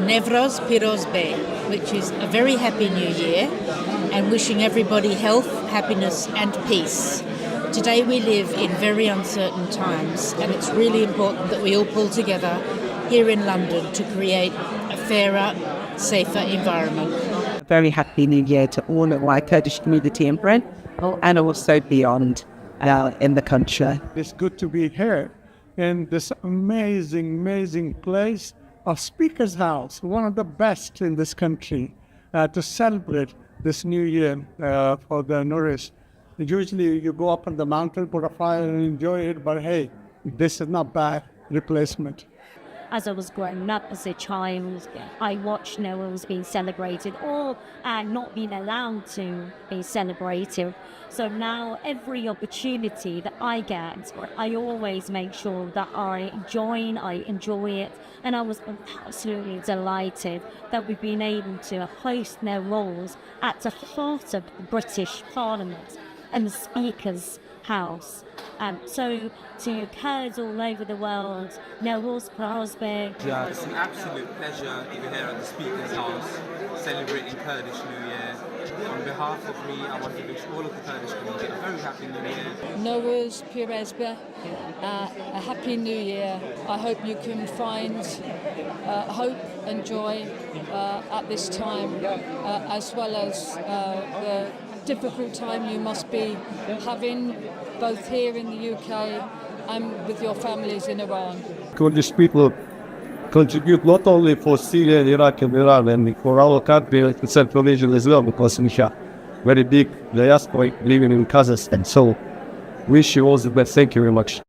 Newroz Be, which is a very happy new year, and wishing everybody health, happiness and peace. Today we live in very uncertain times, and it's really important that we all pull together here in London to create a fairer, safer environment. Very happy New Year to all of my Kurdish community in Britain and also beyond in the country. It's good to be here in this amazing place of Speaker's House, one of the best in this country, to celebrate this new year for the Newroz. Usually you go up on the mountain, put a fire and enjoy it, but hey, this is not bad replacement. As I was growing up as a child, I watched Newroz being celebrated or not being allowed to be celebrated. So now every opportunity that I get, I always make sure that I join, I enjoy it. And I was absolutely delighted that we've been able to host Newroz at the heart of the British Parliament and the Speaker's House. So to Kurds all over the world, Newroz Be. Yeah, it's an absolute pleasure to be here at the Speaker's House celebrating Kurdish New Year. On behalf of me, I want to wish all of the Kurdish community a very happy New Year. Newroz Be, a happy New Year. I hope you can find hope and joy at this time, as well as the difficult time you must be having both here in the UK and with your families in Iran. Kurdish people contribute not only for Syria, Iraq and Iran and for our country, the Central Asia as well, because we have very big diaspora living in Kazakhstan. So wish you all the best. Thank you very much.